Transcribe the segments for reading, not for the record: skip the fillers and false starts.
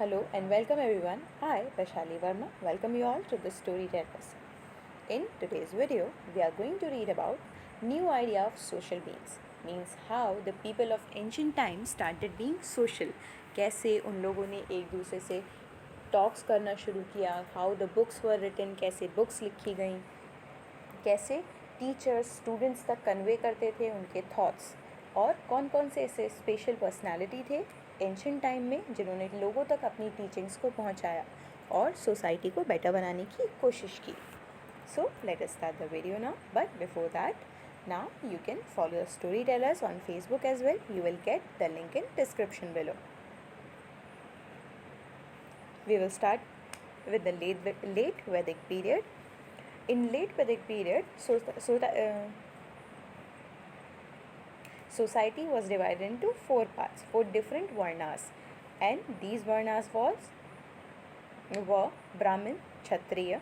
Hello and welcome everyone. I, Vaishali Verma, welcome you all to the Storytellers. In today's video, we are going to read about new idea of social beings. Means how the people of ancient times started being social. कैसे उन लोगों ने एक दूसरे से talks करना शुरू किया. How the books were written. कैसे बुक्स लिखी गई. कैसे टीचर्स स्टूडेंट्स तक कन्वे करते थे उनके थॉट्स. और कौन कौन से ऐसे स्पेशल पर्सनालिटी थे एंशियंट टाइम में जिन्होंने लोगों तक अपनी टीचिंग्स को पहुंचाया और सोसाइटी को बेटर बनाने की कोशिश की. So let us start the video now, but before that now you can follow the storytellers on Facebook as well. You will get the link in description below. We will start with the late Vedic period. In late Vedic period, society was divided into four parts, four different varnas, and these varnas were Brahmin, Kshatriya,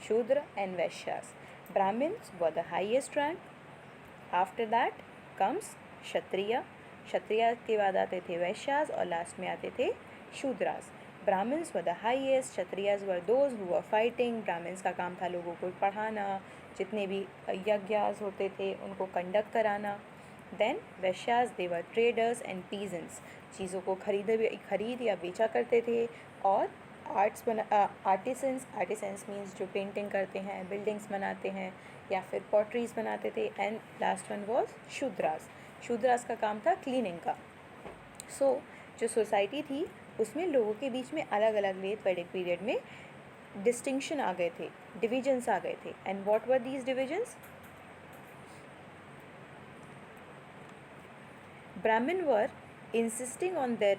Shudra and Vaishyas. Brahmins were the highest rank. After that comes Kshatriya. Kshatriya के बाद आते थे Vaishyas और last में आते थे Shudras. Brahmins were the highest. Kshatriyas were those who were fighting. Brahmins का काम था लोगों को पढ़ाना, जितने भी यज्ञास होते थे उनको कंडक्ट कराना. Then Vaishyas, they were traders and peasants. चीज़ों को खरीद या बेचा करते थे. और आर्टिसंस मीन्स जो पेंटिंग करते हैं, बिल्डिंग्स बनाते हैं या फिर पॉटरीज बनाते थे. And last one was Shudras. Shudras का काम था क्लीनिंग का. सो जो सोसाइटी थी उसमें लोगों के बीच में अलग अलग लेट वैदिक पीरियड में डिस्टिंक्शन आ गए थे, डिविजन्स आ गए थे. And what were these divisions? Brahmin were insisting on their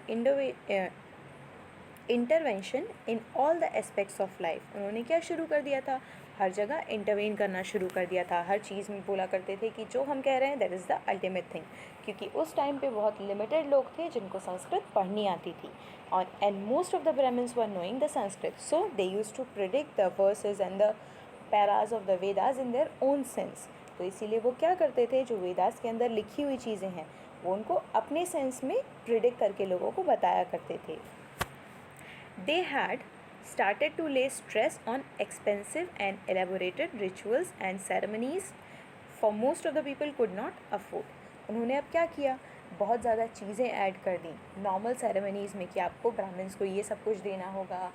intervention in all the aspects of life. उन्होंने क्या शुरू कर दिया था? हर जगह इंटरवेन करना शुरू कर दिया था. हर चीज़ में बोला करते थे कि जो हम कह रहे हैं that is the ultimate thing. क्योंकि उस टाइम पे बहुत लिमिटेड लोग थे जिनको संस्कृत पढ़नी आती थी. और and most of the Brahmins were knowing the Sanskrit, so they used to predict the verses and the paras of the Vedas in their own sense. तो इसीलिए वो क्या करते थे, जो वेदास के अंदर लिखी हुई चीज़ें हैं वो उनको अपने सेंस में प्रिडिक्ट करके लोगों को बताया करते थे. They had started to lay stress on expensive and elaborated rituals and ceremonies for most of the people could not afford. उन्होंने अब क्या किया, बहुत ज़्यादा चीज़ें ऐड कर दी नॉर्मल सेरेमनीज़ में कि आपको ब्राह्मण्स को ये सब कुछ देना होगा.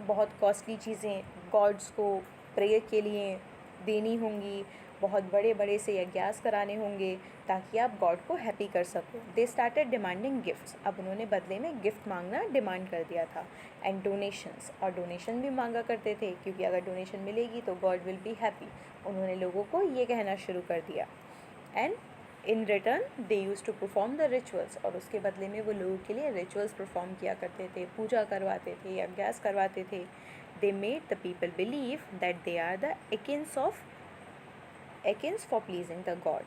बहुत कॉस्टली चीज़ें गॉड्स को प्रेयर के लिए देनी होंगी, बहुत बड़े बड़े से यज्ञास कराने होंगे ताकि आप गॉड को हैप्पी कर सको. They started demanding gifts. अब उन्होंने बदले में गिफ्ट मांगना डिमांड कर दिया था. एंड डोनेशंस, और डोनेशन भी मांगा करते थे क्योंकि अगर डोनेशन मिलेगी तो गॉड विल बी हैप्पी. उन्होंने लोगों को ये कहना शुरू कर दिया. And in return they use to perform the rituals. और उसके बदले में वो लोगों के लिए रिचुअल्स परफॉर्म किया करते थे, पूजा करवाते थे, यज्ञास करवाते थे. They made the people believe that they are the agents for pleasing the god.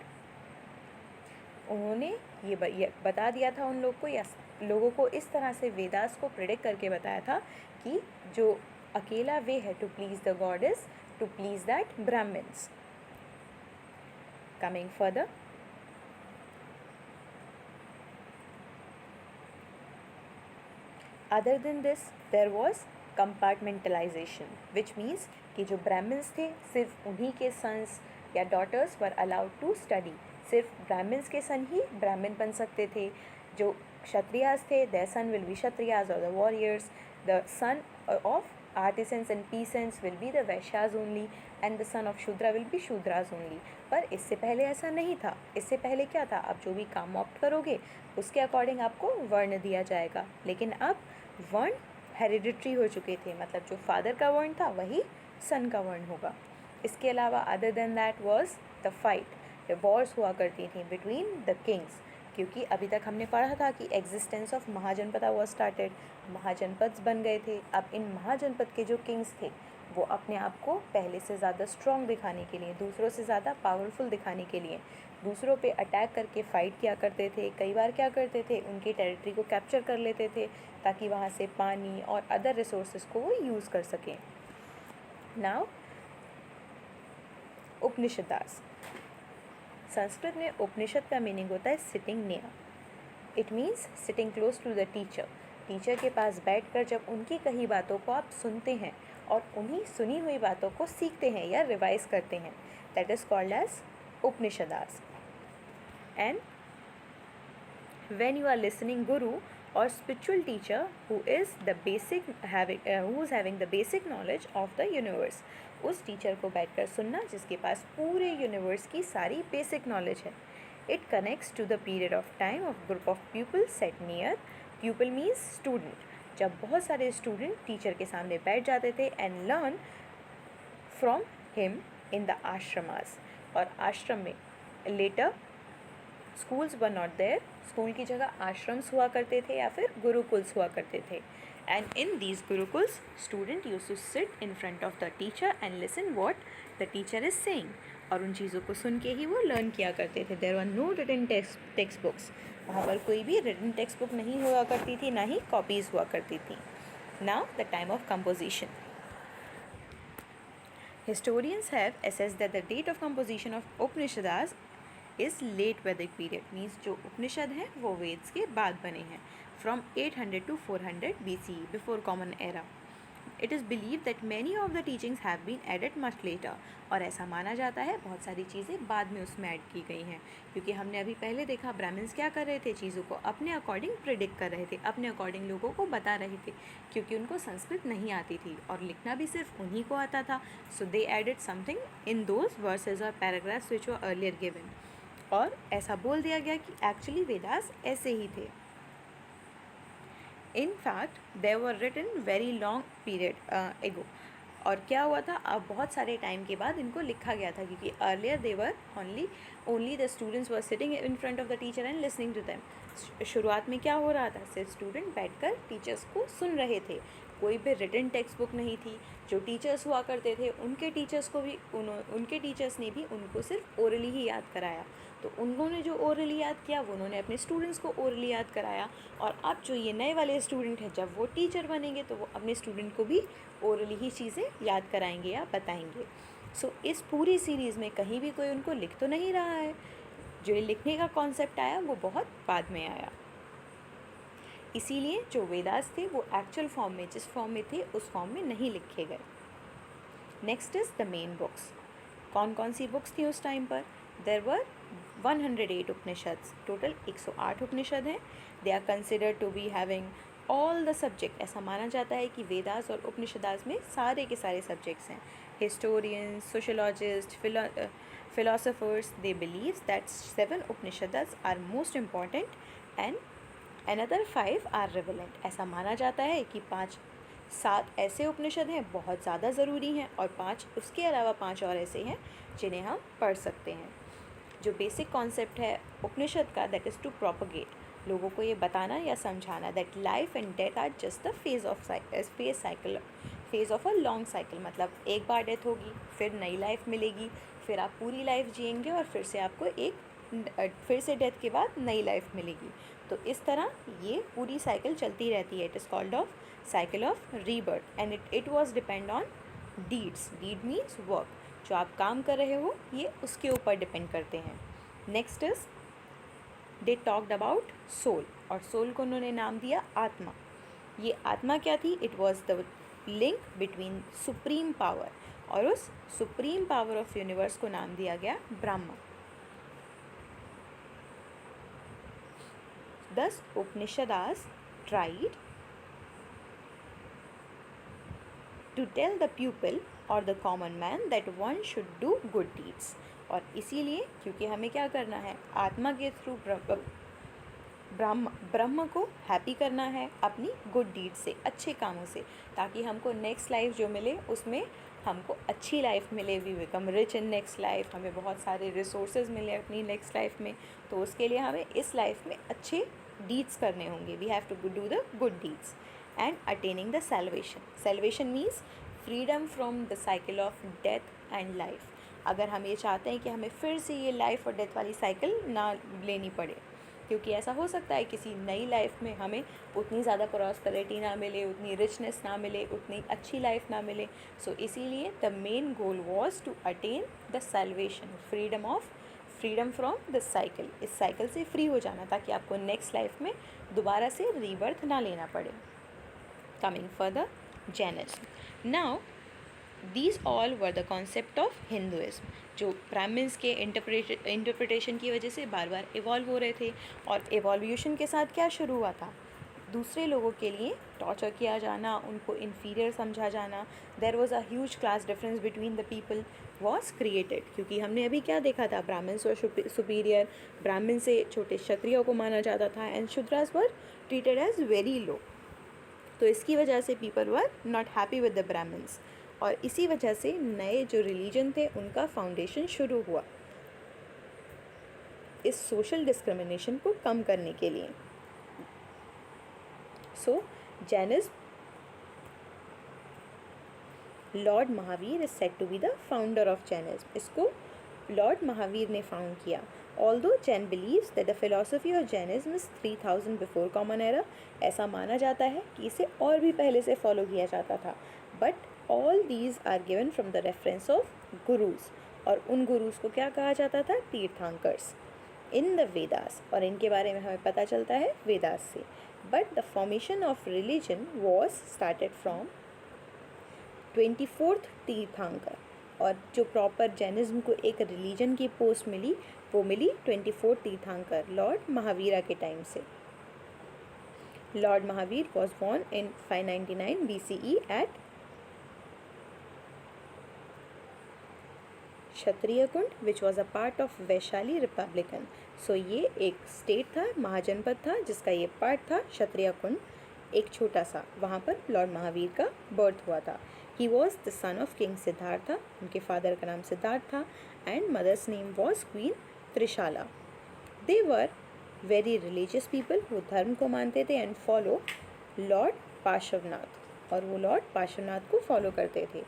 उन्होंने ये बता दिया था उन लोग को, या लोगों को इस तरह से वेदास को प्रिडिक्ट करके बताया था कि जो अकेला वे है to please the god is to please that Brahmins. Coming further, other than this there was compartmentalisation, which means कि जो ब्राह्मण्स थे सिर्फ उन्हीं के सन्स या daughters were allowed to study. सिर्फ ब्राह्मण्स के सन ही ब्राह्मण बन सकते थे. जो क्षत्रियास थे their son will be kshatriyas और the warriors. The son of artisans and peasants will be the vaishyas only and the son of shudra will be shudras only. पर इससे पहले ऐसा नहीं था. इससे पहले क्या था, आप जो भी काम ऑप्ट करोगे उसके अकॉर्डिंग आपको वर्ण दिया जाएगा. लेकिन अब वर्ण हेरिडिटरी हो चुके थे, मतलब जो फादर का वर्ण था वही सन का वर्ण होगा. इसके अलावा other than that was the fight. Wars हुआ करती थी बिटवीन द किंग्स, क्योंकि अभी तक हमने पढ़ा था कि एग्जिस्टेंस ऑफ महाजनपद वॉज स्टार्टेड. महाजनपद बन गए थे. अब इन महाजनपद के जो किंग्स थे वो अपने आप को पहले से ज़्यादा स्ट्रॉन्ग दिखाने के लिए, दूसरों से ज़्यादा पावरफुल दिखाने के लिए दूसरों पे अटैक करके फ़ाइट किया करते थे. कई बार क्या करते थे, उनकी टेरिटरी को कैप्चर कर लेते थे ताकि वहाँ से पानी और अदर रिसोर्सेज को वो यूज़ कर सकें. नाउ उपनिषदास. संस्कृत में उपनिषद का मीनिंग होता है sitting near. It means sitting close to the teacher. Teacher के पास बैठकर जब उनकी कही बातों को आप सुनते हैं और उन्हीं सुनी हुई बातों को सीखते हैं या रिवाइज करते हैं, that is called as Upanishads. And when you are listening guru or spiritual teacher who is having the basic knowledge of the universe, उस टीचर को बैठकर सुनना जिसके पास पूरे यूनिवर्स की सारी बेसिक नॉलेज है. It connects to the period of time of group of people set near. People means student. जब बहुत सारे स्टूडेंट टीचर के सामने बैठ जाते थे and learn from him in the ashramas. और आश्रम में later schools were not there. School की जगह आश्रम्स हुआ करते थे या फिर गुरुकुल्स हुआ करते थे. And in these gurukuls student used to sit in front of the teacher and listen what the teacher is saying. और उन चीज़ों को सुन के ही वो लर्न किया करते थे. There were no written text books. वहाँ पर कोई भी रिटन टेक्स्ट बुक नहीं हुआ करती थी, ना ही कॉपीज़ हुआ करती थी. Now the time of composition. Historians have assessed that the date of composition of Upanishads is late Vedic period, means जो उपनिषद हैं वो वेद्स के बाद बने हैं, from 800 to 400 BCE, before Common Era. It is believed that many of the teachings have been added much later. और ऐसा माना जाता है बहुत सारी चीज़ें बाद में उसमें ऐड की गई हैं, क्योंकि हमने अभी पहले देखा ब्राह्मण्स क्या कर रहे थे, चीज़ों को अपने अकॉर्डिंग प्रिडिक्ट कर रहे थे, अपने अकॉर्डिंग लोगों को बता रहे थे, क्योंकि उनको संस्कृत नहीं आती थी और लिखना भी सिर्फ उन्हीं को आता था. So they added something in those verses और paragraphs which were earlier given. और ऐसा बोल दिया गया कि एक्चुअली वेदास ऐसे ही थे. In fact they were written very long period ago. और क्या हुआ था, अब बहुत सारे टाइम के बाद इनको लिखा गया था, क्योंकि earlier they were only the students were sitting in front of the teacher and listening to them. शुरुआत में क्या हो रहा था, सिर्फ स्टूडेंट बैठकर टीचर्स को सुन रहे थे. कोई भी रिटन टेक्स्ट बुक नहीं थी. जो टीचर्स हुआ करते थे उनके टीचर्स ने भी उनको सिर्फ ओरली ही याद कराया. तो उन्होंने जो ओरली याद किया वो उन्होंने अपने स्टूडेंट्स को ओरली याद कराया. और अब जो ये नए वाले स्टूडेंट हैं, जब वो टीचर बनेंगे तो वो अपने स्टूडेंट को भी ओरली ही चीज़ें याद कराएंगे या बताएंगे. सो इस पूरी सीरीज़ में कहीं भी कोई उनको लिख तो नहीं रहा है. जो ये लिखने का कॉन्सेप्ट आया वो बहुत बाद में आया. इसीलिए जो वेदास थे वो एक्चुअल फॉर्म में, जिस फॉर्म में थे उस फॉर्म में नहीं लिखे गए. Next is the main books. कौन कौन सी बुक्स थी उस टाइम पर? There were 108 Upanishads. Total 108 Upanishad हैं. They are considered to be having all the subject. ऐसा माना जाता है कि वेदास और उपनिषदास में सारे के सारे सब्जेक्ट्स हैं. Historians, sociologist, philosophers, they believe that 7 Upanishads are most important and another 5 are relevant. ऐसा माना जाता है कि 7 ऐसे उपनिषद हैं बहुत ज़्यादा ज़रूरी हैं और 5 उसके अलावा 5 और ऐसे हैं जिन्हें हम पढ़ सकते हैं. जो बेसिक कॉन्सेप्ट है उपनिषद का, दैट इज़ टू प्रोपगेट, लोगों को ये बताना या समझाना that life and death are just the phase of a long cycle. मतलब एक बार डेथ होगी, फिर नई लाइफ मिलेगी, फिर आप पूरी लाइफ जिएंगे और फिर से आपको फिर से डेथ के बाद नई लाइफ मिलेगी. तो इस तरह ये पूरी साइकिल चलती रहती है. It is called of cycle of rebirth and it was depend on deeds. Deed means work. जो आप काम कर रहे हो ये उसके ऊपर डिपेंड करते हैं. Next is they talked about soul. और सोल को उन्होंने नाम दिया आत्मा. ये आत्मा क्या थी? It was the link between supreme power, और उस सुप्रीम पावर ऑफ यूनिवर्स को नाम दिया गया Brahma. Thus Upanishads tried to tell the pupil or the common man that one should do good deeds. और इसीलिए क्योंकि हमें क्या करना है, आत्मा के थ्रू ब्रह्म को हैप्पी करना है अपनी गुड डीड से, अच्छे कामों से, ताकि हमको नेक्स्ट लाइफ जो मिले उसमें हमको अच्छी लाइफ मिले. We become rich in next life. हमें बहुत सारे रिसोर्सेज मिले अपनी नेक्स्ट लाइफ में. तो उसके लिए हमें इस लाइफ में अच्छे डीड्स करने होंगे. We have to do the good deeds and attaining the salvation. Salvation means freedom from the cycle of death and life. अगर हम ये चाहते हैं कि हमें फिर से ये लाइफ और डेथ वाली साइकिल ना लेनी पड़े, क्योंकि ऐसा हो सकता है किसी नई लाइफ में हमें उतनी ज़्यादा प्रॉस्पेरिटी ना मिले, उतनी रिचनेस ना मिले, उतनी अच्छी लाइफ ना मिले. सो इसीलिए the main goal was to attain the salvation, freedom from this cycle, इस साइकिल से फ्री हो जाना ताकि आपको नेक्स्ट लाइफ में दोबारा से रीबर्थ ना लेना पड़े. Coming further, Jainism. Now these all were the concept of Hinduism, जो ब्राह्मण्स के इंटरप्रिटेशन की वजह से बार बार इवॉल्व हो रहे थे. और एवोल्यूशन के साथ क्या शुरू हुआ था? दूसरे लोगों के लिए टॉर्चर किया जाना, उनको इन्फीरियर समझा जाना. There was a huge class difference between the people was created, क्योंकि हमने अभी क्या देखा था, ब्राह्मण्स वर सुपीरियर, ब्राह्मण से छोटे क्षत्रियों को माना जाता था, and Shudras were treated as very low. तो इसकी वजह से people were not happy with the Brahmins, और इसी वजह से नए जो रिलीजन थे उनका फाउंडेशन शुरू हुआ इस सोशल डिस्क्रिमिनेशन को कम करने के लिए. So Jainism, lord Mahavir is said to be the founder of Jainism. इसको लॉर्ड महावीर ने फाउंड किया. Although Jain believes that the philosophy of Jainism is 3000 before common era. ऐसा माना जाता है कि इसे और भी पहले से फॉलो किया जाता था. But all these are given from the reference of gurus, और उन गुरुज को क्या कहा जाता था? तीर्थंकर्स इन द वेदास, और इनके बारे में हमें पता चलता है वेदास से. But the formation of religion was started from 24th तीर्थंकर, और जो प्रॉपर जैनिज्म को एक रिलीजन की पोस्ट मिली वो मिली 24th तीर्थंकर लॉर्ड महावीरा के टाइम से. Lord Mahavir was born in 599 BCE at Kshatriya Kund which was a part of Vaishali republican. So ये एक स्टेट था, महाजनपद था, जिसका ये पार्ट था क्षत्रिय कुंड, एक छोटा सा. वहाँ पर लॉर्ड महावीर का बर्थ हुआ था. He was the son of king Siddhartha, उनके फादर का नाम सिद्धार्थ था, and mother's name was queen Trishala. They were very religious people, वो धर्म को मानते थे, एंड फॉलो लॉर्ड पार्श्वनाथ, और वो लॉर्ड पार्श्वनाथ को फॉलो करते थे.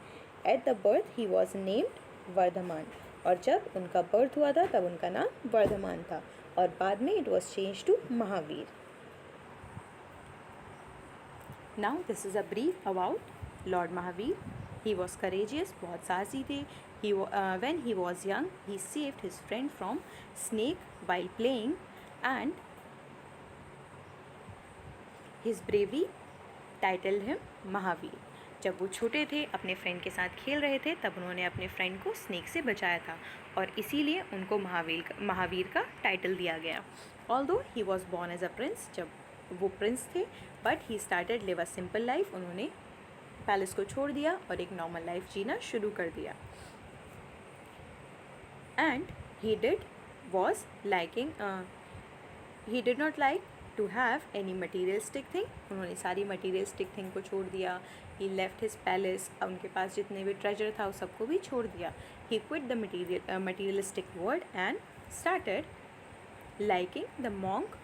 At the birth he was named Vardhaman, और जब उनका बर्थ हुआ था तब उनका नाम वर्धमान था, और बाद में it was change to Mahavir. Now this is a brief about lord Mahavir. He was courageous, बहुत साहसी थे. When he was young, he saved his friend from snake while playing, and his bravery titled him Mahavir. जब वो छोटे थे, अपने friend के साथ खेल रहे थे, तब उन्होंने अपने फ्रेंड को स्नेक से बचाया था, और इसीलिए उनको महावीर का टाइटल दिया गया. Although he was born as a prince, जब वो प्रिंस थे, but he started live a simple life. उन्होंने पैलेस को छोड़ दिया और एक नॉर्मल लाइफ जीना शुरू कर दिया. And he did not like to have any materialistic thing. उन्होंने सारी materialistic thing को छोड़ दिया. He left his palace, उनके पास जितने भी treasure था उस सबको भी छोड़ दिया. He quit the materialistic world and started liking the monk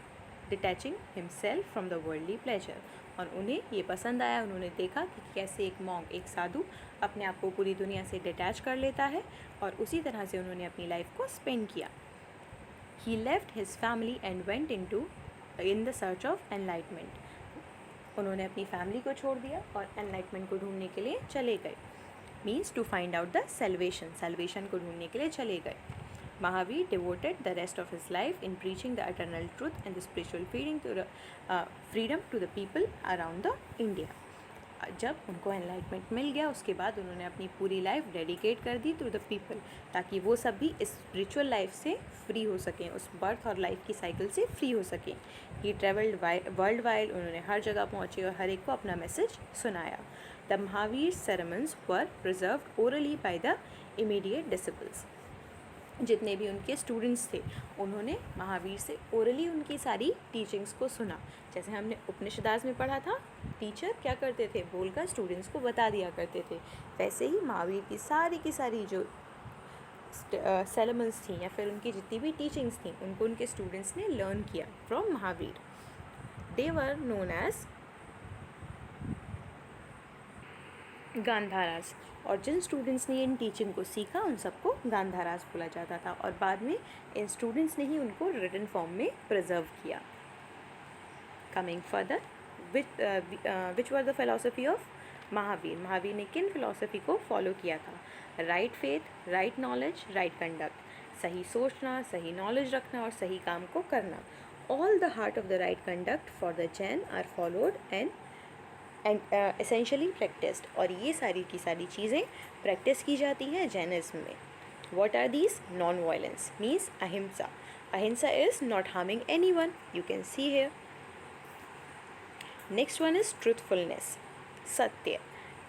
detaching himself from the worldly pleasure. और उन्हें ये पसंद आया, उन्होंने देखा कि कैसे एक मॉन्क, एक साधु अपने आप को पूरी दुनिया से डिटैच कर लेता है, और उसी तरह से उन्होंने अपनी लाइफ को स्पेंड किया. He left his family and went in the search of enlightenment. उन्होंने अपनी फैमिली को छोड़ दिया और एनलाइटमेंट को ढूंढने के लिए चले गए. Means to find out the salvation को ढूंढने के लिए चले गए. Mahavir devoted the rest of his life in preaching the eternal truth and the spiritual freedom to the people around the India. जब उनको एनलाइटमेंट मिल गया, उसके बाद उन्होंने अपनी पूरी लाइफ डेडिकेट कर दी टू द पीपल, ताकि वो सब भी इस स्पिरिचुअल लाइफ से फ्री हो सकें, उस बर्थ और लाइफ की साइकिल से फ्री हो सकें. ही ट्रेवल्ड वर्ल्ड वाइड, उन्होंने हर जगह पहुँचे और हर एक को अपना मैसेज सुनाया. The Mahavir ceremonies were preserved orally by the immediate disciples. जितने भी उनके स्टूडेंट्स थे, उन्होंने महावीर से ओरली उनकी सारी टीचिंग्स को सुना. जैसे हमने उपनिषदास में पढ़ा था, टीचर क्या करते थे, बोलकर स्टूडेंट्स को बता दिया करते थे, वैसे ही महावीर की सारी जो सेरेमनीज थी या फिर उनकी जितनी भी टीचिंग्स थी, उनको उनके स्टूडेंट्स ने लर्न किया from Mahavir. They were known as Gandharas, और जिन स्टूडेंट्स ने इन टीचिंग को सीखा उन सबको गांधारास बोला जाता था, और बाद में इन स्टूडेंट्स ने ही उनको रिटन फॉर्म में प्रिजर्व किया. Coming further, which were the philosophy of Mahavir. Mahavir ने किन फिलोसफी को फॉलो किया था? Right faith, right knowledge, right conduct. सही सोचना, सही नॉलेज रखना और सही काम को करना। All the heart of the right conduct for the Jain are followed and essentially practised. और ये सारी की सारी चीज़ें प्रैक्टिस की जाती हैं जैनिज्म में। What are these? Non violence means ahimsa. Ahimsa is not harming anyone, you can see here. Next one is truthfulness, satya.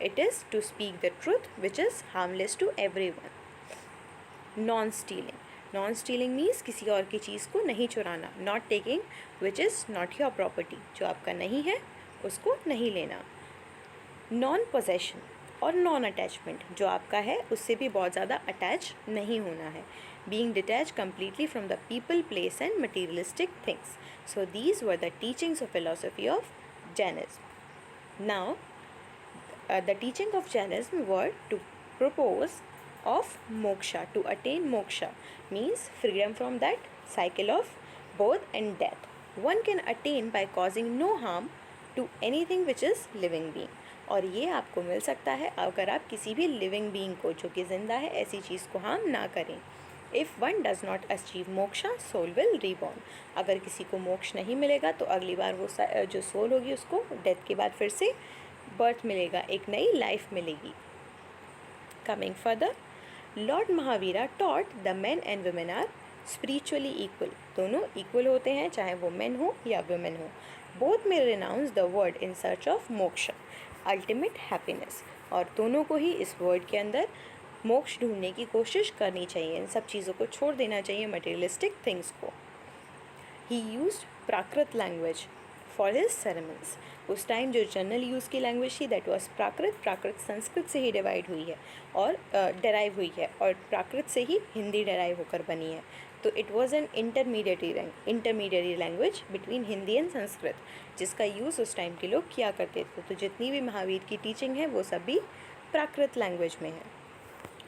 It is to speak the truth which is harmless to everyone. Non stealing, non stealing means किसी और की चीज़ को नहीं चुराना। Not taking which is not your property, जो आपका नहीं है उसको नहीं लेना। नॉन पोजेशन और नॉन अटैचमेंट, जो आपका है उससे भी बहुत ज़्यादा अटैच नहीं होना है। Being detach completely from the people, place and materialistic things. So these were the teachings of philosophy of Jainism. Now the teaching of Jainism were to propose of moksha, to attain moksha means freedom from that cycle of birth and death. One can attain by causing no harm to anything which is living being. और ये आपको मिल सकता है अगर आप किसी भी living being को, जो कि ज़िंदा है, ऐसी चीज़ को हार्म ना करें। If one does not achieve moksha, soul will reborn. अगर किसी को मोक्ष नहीं मिलेगा तो अगली बार वो जो सोल होगी उसको डेथ के बाद फिर से बर्थ मिलेगा, एक नई लाइफ मिलेगी। Coming further, lord Mahavira taught the men and women are spiritually equal. दोनों इक्वल होते हैं, चाहे वो मेन हो या वुमेन हो। बोथ में renounce the word in search of मोक्ष, अल्टीमेट हैप्पीनेस। और दोनों को ही इस वर्ड के अंदर मोक्ष ढूंढने की कोशिश करनी चाहिए, इन सब चीज़ों को छोड़ देना चाहिए, मटेरियलिस्टिक थिंग्स को। ही used Prakrit language for his ceremonies. उस टाइम जो जनरल यूज़ की लैंग्वेज थी दैट वाज प्राकृत। प्राकृत संस्कृत से ही डिवाइड हुई है और डेराइव हुई है, और प्राकृत से ही हिंदी डेराइव होकर बनी है। तो it was an intermediary language between Hindi and Sanskrit, जिसका यूज़ उस टाइम के लोग किया करते थे। तो जितनी भी महावीर की टीचिंग है वो सब भी प्राकृत लैंग्वेज में है।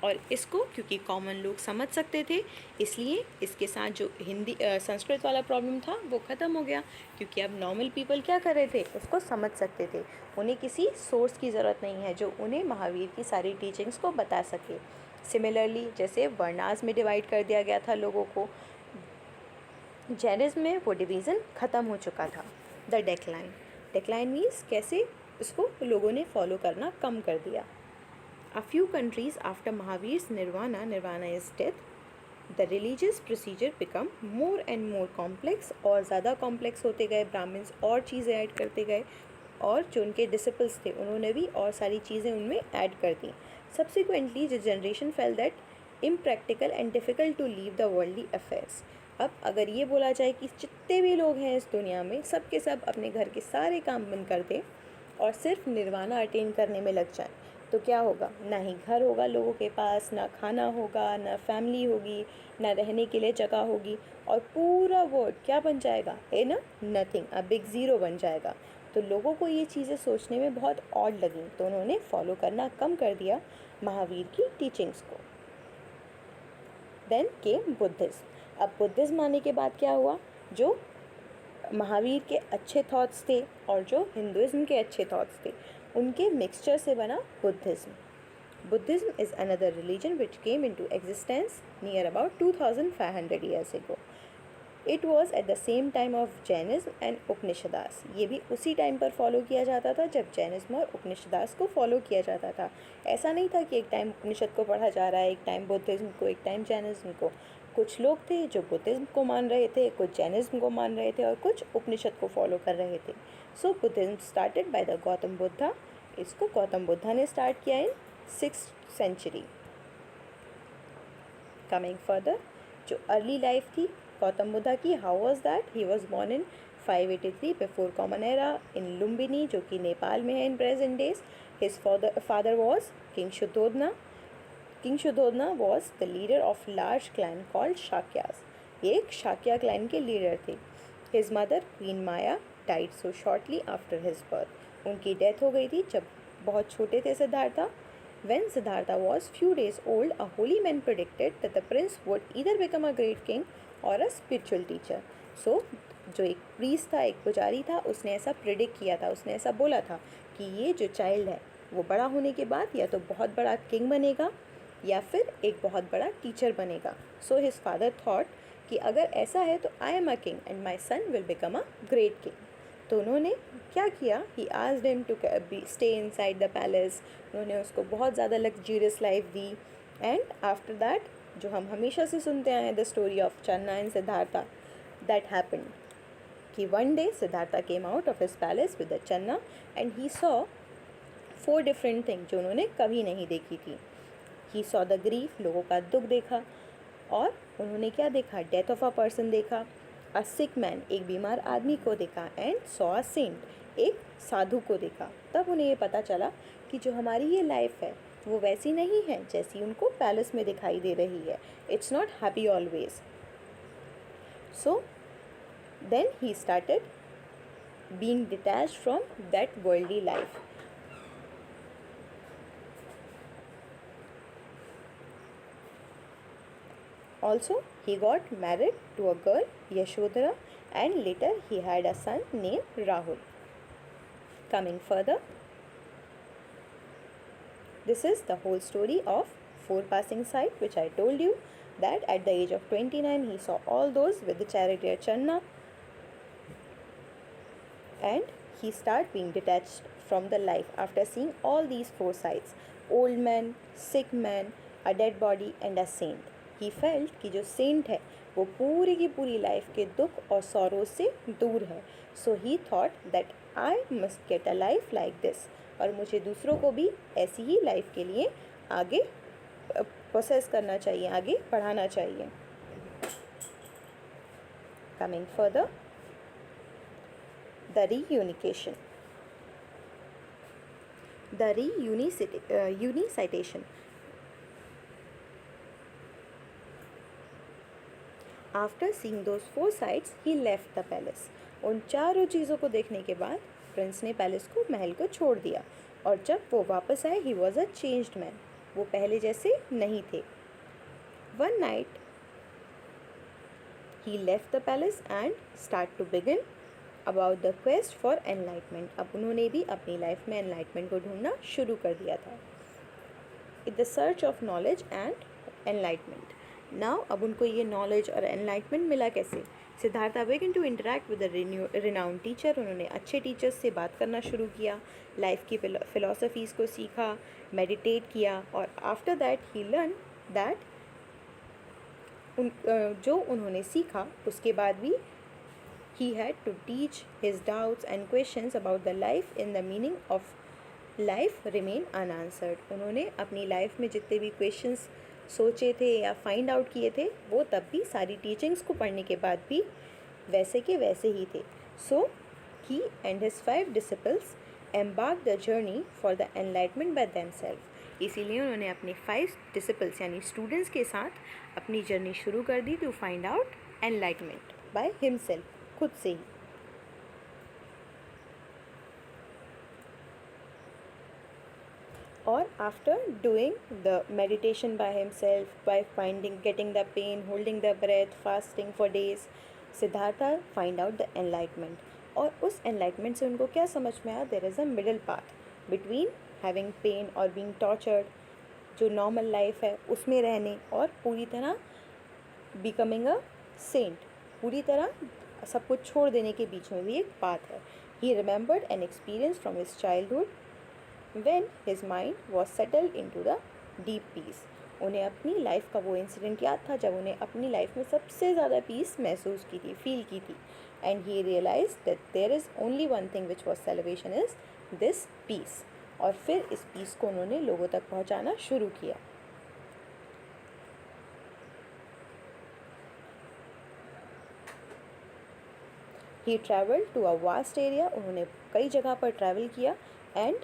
और इसको क्योंकि कॉमन लोग समझ सकते थे, इसलिए इसके साथ जो हिंदी संस्कृत वाला प्रॉब्लम था वो ख़त्म हो गया, क्योंकि अब नॉर्मल पीपल क्या कर रहे थे, उसको समझ सकते थे। उन्हें किसी सोर्स की ज़रूरत नहीं है जो उन्हें महावीर की सारी टीचिंग्स को बता सके। सिमिलरली जैसे वर्णास में डिवाइड कर दिया गया था लोगों को, जैनिज्म में वो डिवीज़न ख़त्म हो चुका था। द डेक्लाइन मीन्स कैसे उसको लोगों ने फॉलो करना कम कर दिया। A few countries after Mahavir's nirvana is death, the religious procedure become more and more complex, और ज़्यादा कॉम्प्लेक्स होते गए। ब्राह्मण्स और चीज़ें ऐड करते गए, और जो उनके डिसिपल्स थे उन्होंने भी और सारी चीज़ें उनमें ऐड कर दी। Subsequently, the generation felt that impractical and difficult to leave the worldly affairs. अब अगर ये बोला जाए कि जितने भी लोग हैं इस दुनिया में, सब के सब अपने घर के सारे काम बंद कर दें और सिर्फ निर्वाणा अटेन करने में लग जाएं, तो क्या होगा? ना ही घर होगा लोगों के पास, ना खाना होगा, ना फैमिली होगी, ना रहने के लिए जगह होगी, और पूरा वर्ल्ड क्या बन जाएगा? नथिंग, अ बिग ज़ीरो बन जाएगा। तो लोगों को ये चीज़ें सोचने में बहुत ऑड लगी, तो उन्होंने फॉलो करना कम कर दिया महावीर की टीचिंग्स को। Then came Buddhism. अब बुद्धिज़्म आने के बाद क्या हुआ? जो महावीर के अच्छे थॉट्स थे और जो हिंदुइज्म के अच्छे थॉट्स थे, उनके मिक्सचर से बना Buddhism. Buddhism is another religion which came into existence near about 2500 years ago. It was at the same time of Jainism and Upanishads. ये भी उसी टाइम पर फॉलो किया जाता था जब जैनिज्म और उपनिषदास को फॉलो किया जाता था। ऐसा नहीं था कि एक टाइम उपनिषद को पढ़ा जा रहा है, एक टाइम बुद्धिज़्म को, एक टाइम जैनिज्म को। कुछ लोग थे जो बुद्धिज़्म को मान रहे थे, कुछ जैनिज्म को मान रहे थे, और कुछ उपनिषद को फॉलो कर रहे थे। So Buddhism started by the Gautam Buddha. इसको गौतम बुद्धा ने स्टार्ट किया in 6th century. Coming further, जो अर्ली लाइफ थी गौतम बुद्धा की, how was that? He was born in 583 before common era in Lumbini, जो कि नेपाल में है in present days. His father was king Shuddhodana. King Shuddhodana was the leader of large clan called Shakyas. ये एक Shakya clan के लीडर थे। His mother queen Maya died so shortly after his birth. उनकी death हो गई थी जब बहुत छोटे थे Siddhartha. When Siddhartha was few days old, a holy man predicted that the prince would either become a great king or a spiritual teacher. So, जो एक प्रीस्ट था, एक पुजारी था, उसने ऐसा प्रिडिक्ट किया था, उसने ऐसा बोला था कि ये जो चाइल्ड है वो बड़ा होने के बाद या तो बहुत बड़ा किंग बनेगा या फिर एक बहुत बड़ा टीचर बनेगा। सो हिज फादर थॉट कि अगर ऐसा है तो I am a king and my son will become a great king. तो उन्होंने क्या किया, he asked him to stay inside the palace. उन्होंने उसको बहुत ज़्यादा लग्जूरियस लाइफ दी। एंड आफ्टर दैट, जो हम हमेशा से सुनते आए हैं, the story of Channa and Siddhartha, that happened कि one day Siddhartha came out of his palace with the Channa and he saw 4 different thing जो उन्होंने कभी नहीं देखी थी। ही सॉ द ग्रीफ, लोगों का दुख देखा, और उन्होंने क्या देखा, डेथ ऑफ अ पर्सन देखा, अ सिक मैन, एक बीमार आदमी को देखा, एंड सॉ अ सेंट, एक साधु को देखा। तब उन्हें ये पता चला कि जो हमारी ये लाइफ है वो वैसी नहीं है जैसी उनको पैलेस में दिखाई दे रही है। It's not happy always. So then he started being detached from that worldly life. Also, he got married to a girl, Yashodhara, and later he had a son named Rahul. Coming further, this is the whole story of 4 passing sight, which I told you that at the age of 29 he saw all those with the charioteer Channa, and he started being detached from the life after seeing all these 4 sights: old man, sick man, a dead body, and a saint. He felt कि जो Saint है वो पूरी की पूरी life के दुख और सॉरो से दूर है। So he thought that I must get a life like this, और मुझे दूसरों को भी ऐसी ही लाइफ के लिए आगे प्रोसेस करना चाहिए, आगे बढ़ाना चाहिए। Coming further, the renunciation, the यूनिसाइटेशन। After seeing those 4 sights he left the palace. उन चारों चीज़ों को देखने के बाद प्रिंस ने पैलेस को, महल को छोड़ दिया, और जब वो वापस आए he was a changed man, वो पहले जैसे नहीं थे। One night he left the palace and start to begin about the quest for enlightenment. अब उन्होंने भी अपनी लाइफ में एनलाइटमेंट को ढूंढना शुरू कर दिया था। In the search of knowledge and enlightenment. Now अब उनको ये नॉलेज और एनलाइटमेंट मिला कैसे? Siddhartha began to interact with renowned teacher. उन्होंने अच्छे टीचर्स से बात करना शुरू किया, लाइफ की फिलोसफीज़ को सीखा, मेडिटेट किया, और after that he learn that जो उन्होंने सीखा उसके बाद भी he had to teach his doubts and questions about the life in the meaning of life remain unanswered. उन्होंने अपनी लाइफ में जितने भी क्वेश्चंस सोचे थे या फाइंड आउट किए थे वो तब भी सारी टीचिंग्स को पढ़ने के बाद भी वैसे के वैसे ही थे। So he and his 5 disciples embark the journey for the enlightenment by themselves. इसीलिए उन्होंने अपने 5 डिसिपल्स यानी स्टूडेंट्स के साथ अपनी जर्नी शुरू कर दी to find out enlightenment by himself, खुद से ही। और after doing the meditation by himself, by getting the pain, holding the breath, fasting for days, Siddhartha find out the enlightenment. और उस एनलाइटमेंट से उनको क्या समझ में आया? There is a middle path between having pain और बीइंग टॉर्चर्ड, जो नॉर्मल लाइफ है उसमें रहने, और पूरी तरह बिकमिंग अ सेंट, पूरी तरह सब कुछ छोड़ देने के बीच में भी एक पाथ है। ही remembered an experience from his childhood when his mind was settled into the deep peace। उन्हें अपनी लाइफ का वो इंसिडेंट याद था जब उन्हें अपनी लाइफ में सबसे ज़्यादा पीस महसूस की थी, फील की थी। And he realise that there is only one thing which was celebration is this peace. और फिर इस पीस को उन्होंने लोगों तक पहुंचाना शुरू किया। He travel to a vast area. उन्होंने कई जगह पर ट्रैवल किया। And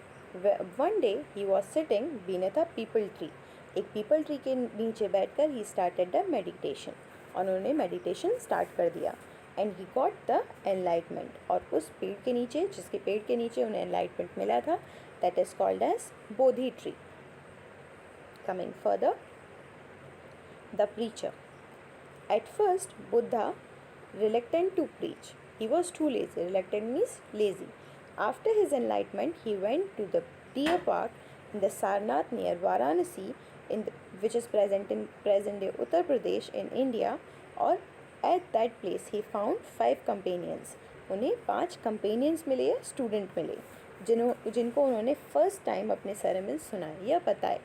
one day he was sitting beneath a peepal tree. एक पीपल ट्री के नीचे बैठकर ही स्टार्टेड द मेडिटेशन। उन्होंने मेडिटेशन स्टार्ट कर दिया। And he got the enlightenment. और उस पेड़ के नीचे, जिसके पेड़ के नीचे उन्हें एनलाइटमेंट मिला था, that is called as Bodhi tree. Coming further, the preacher. At first Buddha reluctant to preach. He was too lazy. Reluctant means lazy. After his enlightenment, he went to the deer park in the Sarnath near Varanasi which is present in present day Uttar Pradesh in India. और at that place he found 5 companions. उन्हें 5 companions मिले या student मिले जिनको उन्होंने first time अपने sermon सुनाए या बताए.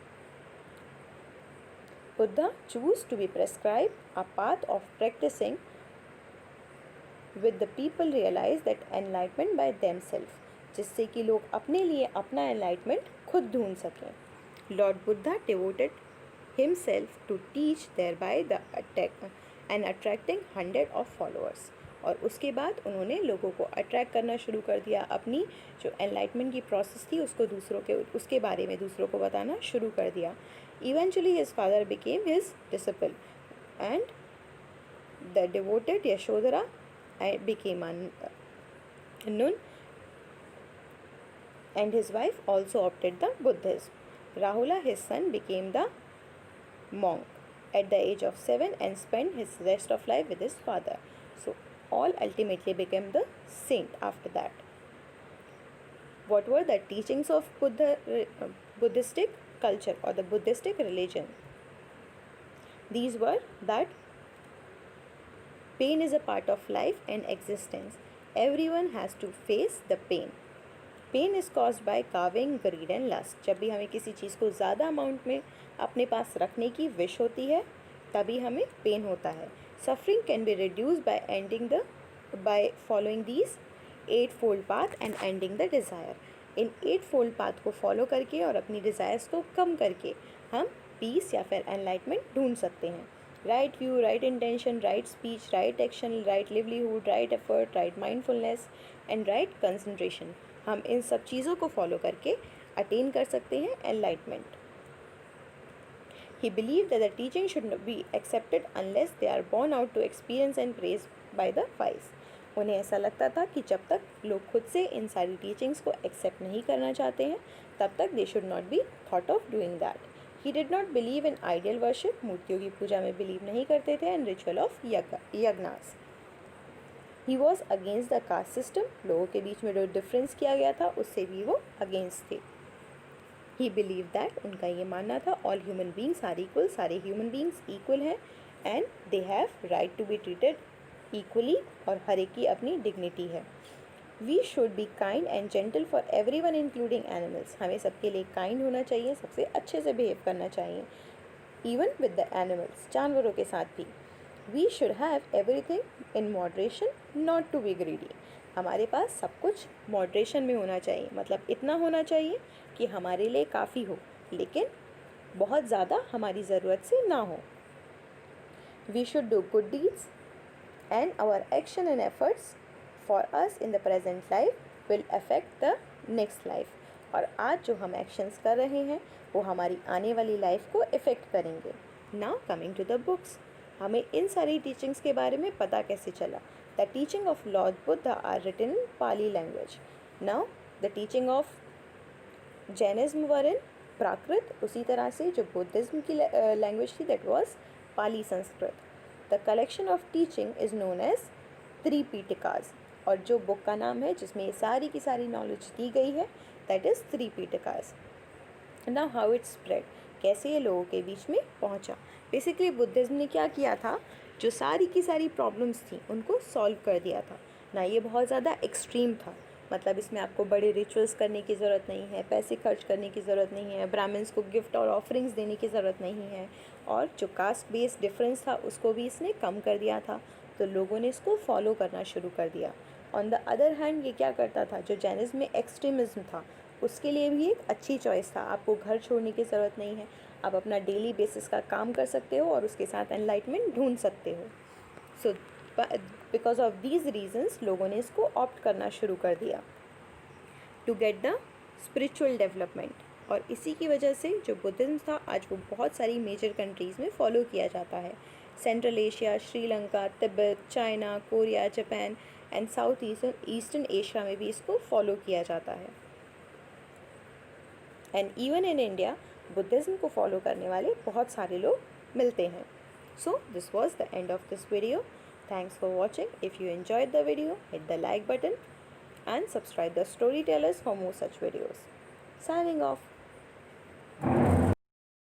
Buddha chose to be prescribed a path of practicing with the people realize that enlightenment by themselves, जिससे कि लोग अपने लिए अपना enlightenment खुद ढूंढ सकें. Lord Buddha devoted himself to teach thereby the and attracting hundred of followers. और उसके बाद उन्होंने लोगों को अट्रैक्ट करना शुरू कर दिया. अपनी जो एनलाइटमेंट की प्रोसेस थी उसके बारे में दूसरों को बताना शुरू कर दिया. Eventually his father became his disciple and the devoted Yashodhara became a nun and his wife also opted the Buddhism. Rahula, his son, became the monk at the age of 7 and spent his rest of life with his father. So all ultimately became the saint after that. What were the teachings of Buddhistic culture or the Buddhistic religion? These were that pain is a part of life and existence. Everyone has to face the pain. Pain is caused by carving, greed and lust. जब भी हमें किसी चीज़ को ज़्यादा amount में अपने पास रखने की विश होती है तभी हमें पेन होता है. Suffering can be reduced by following these 8-fold path and ending the desire. In 8-fold path को फॉलो करके और अपनी डिज़ायर्स को कम करके हम पीस या फिर एनलाइटमेंट ढूंढ सकते हैं. Right view, right intention, right speech, right action, right livelihood, right effort, right mindfulness and right concentration. हम इन सब चीज़ों को फॉलो करके अटेन कर सकते हैं enlightenment. He believed that the teaching should not be accepted unless they are born out to experience and praised by the wise. उन्हें ऐसा लगता था कि जब तक लोग खुद से इन सारी टीचिंग्स को एक्सेप्ट नहीं करना चाहते हैं तब तक they should not be thought of doing that. He did not believe in ideal worship. मूर्तियों की पूजा में बिलीव नहीं करते थे. and ritual of yajnas. He was against the caste system. लोगों के बीच में जो डिफरेंस किया गया था उससे भी वो अगेंस्ट थे. He believed that उनका ये मानना था all human beings are equal. सारे human beings equal हैं and they have right to be treated equally और हर एक की अपनी dignity है. We should be kind and gentle for everyone including animals. हमें सबके लिए kind होना चाहिए, सबसे अच्छे से behave करना चाहिए. Even with the animals, जानवरों के साथ भी. We should have everything in moderation, not to be greedy. हमारे पास सब कुछ मॉडरेशन में होना चाहिए. मतलब इतना होना चाहिए कि हमारे लिए काफ़ी हो लेकिन बहुत ज़्यादा हमारी ज़रूरत से ना हो. We should do good deeds and our action and efforts for us in the present life will affect the next life. और आज जो हम एक्शंस कर रहे हैं वो हमारी आने वाली लाइफ को इफ़ेक्ट करेंगे. Now coming to the books. हमें इन सारी टीचिंग्स के बारे में पता कैसे चला? The teaching of Lord Buddha are written in Pali language. Now the teaching of Jainism were in Prakrit. उसी तरह से जो बुद्धिज्म की लैंग्वेज थी that was Pali Sanskrit. The collection of teaching is known as Tripitakas. और जो book का नाम है जिसमें ये सारी की सारी नॉलेज दी गई है that is Tripitakas. Now how it spread. कैसे ये लोगों के बीच में पहुंचा. बेसिकली बुद्धिज्म ने क्या किया था, जो सारी की सारी प्रॉब्लम्स थी उनको सॉल्व कर दिया था ना. ये बहुत ज़्यादा एक्सट्रीम था. मतलब इसमें आपको बड़े रिचुअल्स करने की ज़रूरत नहीं है, पैसे खर्च करने की ज़रूरत नहीं है, ब्राह्मण्स को गिफ्ट और ऑफरिंग्स देने की ज़रूरत नहीं है. और जो कास्ट बेस्ड डिफरेंस था उसको भी इसने कम कर दिया था. तो लोगों ने इसको फॉलो करना शुरू कर दिया. ऑन द अदर हैंड ये क्या करता था, जो जैनिज्म में एक्सट्रीमिज्म था उसके लिए भी एक अच्छी चॉइस था. आपको घर छोड़ने की ज़रूरत नहीं है, आप अपना डेली बेसिस का काम कर सकते हो और उसके साथ एनलाइटमेंट ढूंढ सकते हो. So because of these reasons लोगों ने इसको ऑप्ट करना शुरू कर दिया to get the spiritual development. और इसी की वजह से जो बुद्धिज्म था आज वो बहुत सारी मेजर कंट्रीज़ में फॉलो किया जाता है. Central Asia, Sri Lanka, Tibet, China, Korea, Japan and south eastern Asia में भी इसको फॉलो किया जाता है. And even in India Buddhism को फॉलो करने वाले बहुत सारे लोग मिलते हैं. So this was the end of this video. Thanks for watching. If you enjoyed the video, hit the like button and subscribe the Storytellers for more such videos. Signing off.